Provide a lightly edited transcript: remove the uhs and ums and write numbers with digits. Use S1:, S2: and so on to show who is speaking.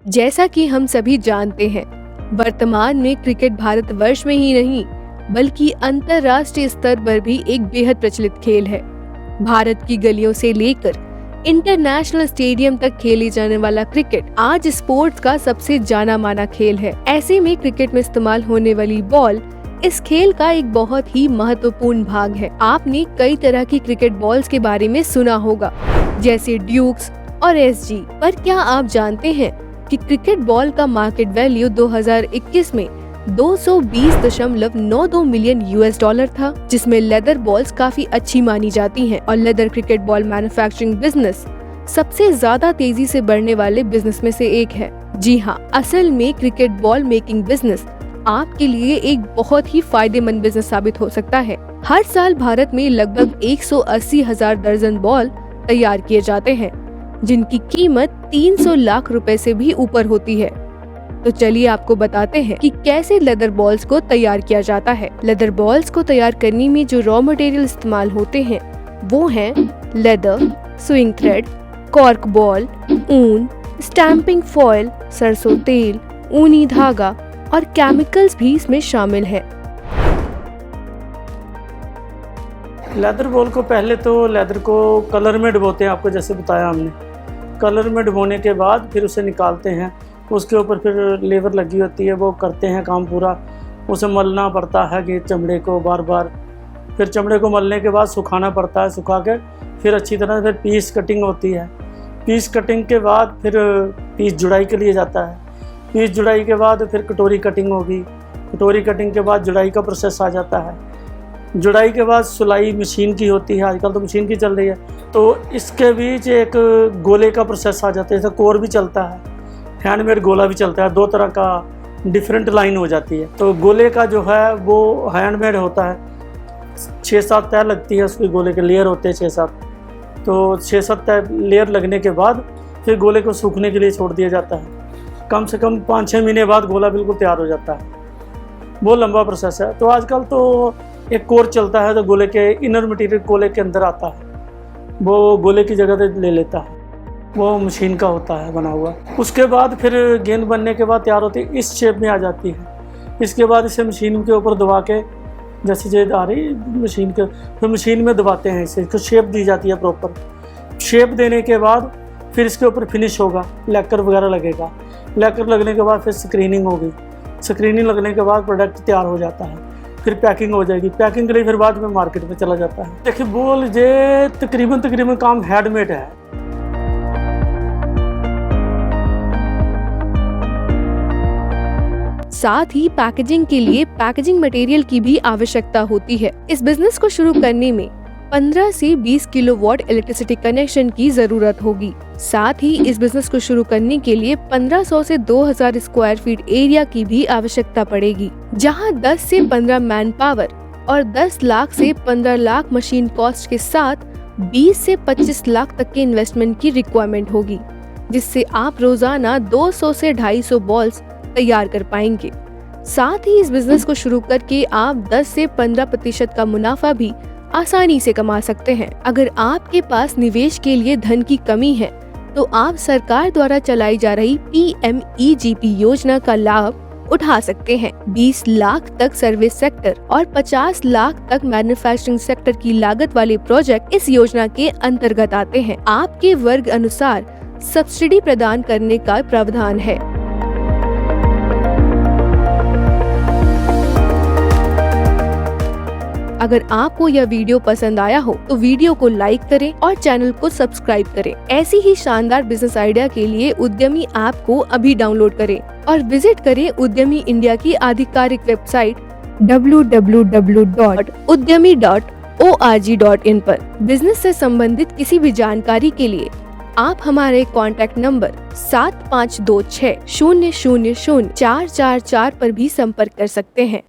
S1: जैसा कि हम सभी जानते हैं, वर्तमान में क्रिकेट भारतवर्ष में ही नहीं बल्कि अंतर्राष्ट्रीय स्तर पर भी एक बेहद प्रचलित खेल है। भारत की गलियों से लेकर इंटरनेशनल स्टेडियम तक खेले जाने वाला क्रिकेट आज स्पोर्ट्स का सबसे जाना माना खेल है। ऐसे में क्रिकेट में इस्तेमाल होने वाली बॉल इस खेल का एक बहुत ही महत्वपूर्ण भाग है। आपने कई तरह की क्रिकेट बॉल्स के बारे में सुना होगा, जैसे ड्यूक्स और एसजी। पर क्या आप जानते हैं कि क्रिकेट बॉल का मार्केट वैल्यू 2021 में 220.92 मिलियन $, था, जिसमें लेदर बॉल्स काफी अच्छी मानी जाती हैं और leather cricket ball manufacturing business सबसे ज्यादा तेजी से बढ़ने वाले बिजनेस में से एक है। जी हाँ, असल में क्रिकेट बॉल मेकिंग बिजनेस आपके लिए एक बहुत ही फायदेमंद बिजनेस साबित हो सकता है। हर साल भारत में लगभग 180,000 दर्जन बॉल तैयार किए जाते हैं, जिनकी कीमत 300 लाख रुपए से भी ऊपर होती है। तो चलिए आपको बताते हैं कि कैसे लेदर बॉल्स को तैयार किया जाता है। लेदर बॉल्स को तैयार करने में जो रॉ मटेरियल इस्तेमाल होते हैं वो हैं leather, swing thread, cork ball, ऊन, स्टैंपिंग फॉयल, सरसों तेल, ऊनी धागा और केमिकल्स भी इसमें शामिल है।
S2: लेदर बॉल को पहले तो लेदर को कलर में डुबोते हैं, आपको जैसे बताया हमने। कलर में डुबोने के बाद फिर उसे निकालते हैं, उसके ऊपर फिर लेबर लगी होती है, वो करते हैं काम पूरा। उसे मलना पड़ता है कि चमड़े को बार बार, फिर चमड़े को मलने के बाद सुखाना पड़ता है, सुखा के फिर अच्छी तरह फिर पीस कटिंग होती है। पीस कटिंग के बाद फिर पीस जुड़ाई के लिए जाता है। पीस जुड़ाई के बाद फिर कटोरी कटिंग होगी। कटोरी कटिंग के बाद जुड़ाई का प्रोसेस आ जाता है। जुड़ाई के बाद सुलाई मशीन की होती है, आजकल तो मशीन की चल रही है। तो इसके बीच एक गोले का प्रोसेस आ जाता है, जैसे कोर भी चलता है, हैंडमेड गोला भी चलता है, दो तरह का डिफरेंट लाइन हो जाती है। तो गोले का जो है वो हैंडमेड होता है, 6-7 तय लगती है उसके, गोले के लेयर होते हैं 6-7। तो 6-7 तय लेयर लगने के बाद फिर गोले को सूखने के लिए छोड़ दिया जाता है। कम से कम 5-6 महीने बाद गोला बिल्कुल तैयार हो जाता है। वो लंबा प्रोसेस है। तो आजकल तो एक कोर चलता है, तो गोले के इनर मटेरियल गोले के अंदर आता है, वो गोले की जगह ले लेता है, वो मशीन का होता है बना हुआ। उसके बाद फिर गेंद बनने के बाद तैयार होती है, इस शेप में आ जाती है। इसके बाद इसे मशीन के ऊपर दबा के, जैसे जेद आ रही मशीन के, फिर मशीन में दबाते हैं इसे, इसको शेप दी जाती है प्रॉपर। शेप देने के बाद फिर इसके ऊपर फिनिश होगा, लैकर वगैरह लगेगा। लैकर लगने के बाद फिर स्क्रीनिंग होगी। स्क्रीनिंग लगने के बाद प्रोडक्ट तैयार हो जाता है, फिर पैकिंग हो जाएगी। पैकिंग के लिए फिर बाद में मार्केट में चला जाता है। देखिए बॉल ये तकरीबन काम हैंडमेड है।
S1: साथ ही पैकेजिंग के लिए पैकेजिंग मटेरियल की भी आवश्यकता होती है। इस बिजनेस को शुरू करने में 15 से 20 किलोवाट इलेक्ट्रिसिटी कनेक्शन की जरूरत होगी। साथ ही इस बिजनेस को शुरू करने के लिए 1500 से 2000 स्क्वायर फीट एरिया की भी आवश्यकता पड़ेगी, जहां 10 से 15 मैन पावर और 10 लाख से 15 लाख मशीन कॉस्ट के साथ 20 से 25 लाख तक के इन्वेस्टमेंट की रिक्वायरमेंट होगी, जिससे आप रोजाना 200 से 250 बॉल्स तैयार कर पाएंगे। साथ ही इस बिजनेस को शुरू करके आप 10 से 15% का मुनाफा भी आसानी से कमा सकते हैं। अगर आपके पास निवेश के लिए धन की कमी है तो आप सरकार द्वारा चलाई जा रही PMEGP योजना का लाभ उठा सकते हैं। 20 लाख तक सर्विस सेक्टर और 50 लाख तक मैन्युफैक्चरिंग सेक्टर की लागत वाले प्रोजेक्ट इस योजना के अंतर्गत आते हैं। आपके वर्ग अनुसार सब्सिडी प्रदान करने का प्रावधान है। अगर आपको यह वीडियो पसंद आया हो तो वीडियो को लाइक करें और चैनल को सब्सक्राइब करें। ऐसी ही शानदार बिजनेस आइडिया के लिए उद्यमी ऐप को अभी डाउनलोड करें और विजिट करें उद्यमी इंडिया की आधिकारिक वेबसाइट www.udyami.in www.bharatbulk.org.in पर। बिजनेस से संबंधित किसी भी जानकारी के लिए आप हमारे कॉन्टैक्ट नंबर 7526000444 पर भी संपर्क कर सकते हैं।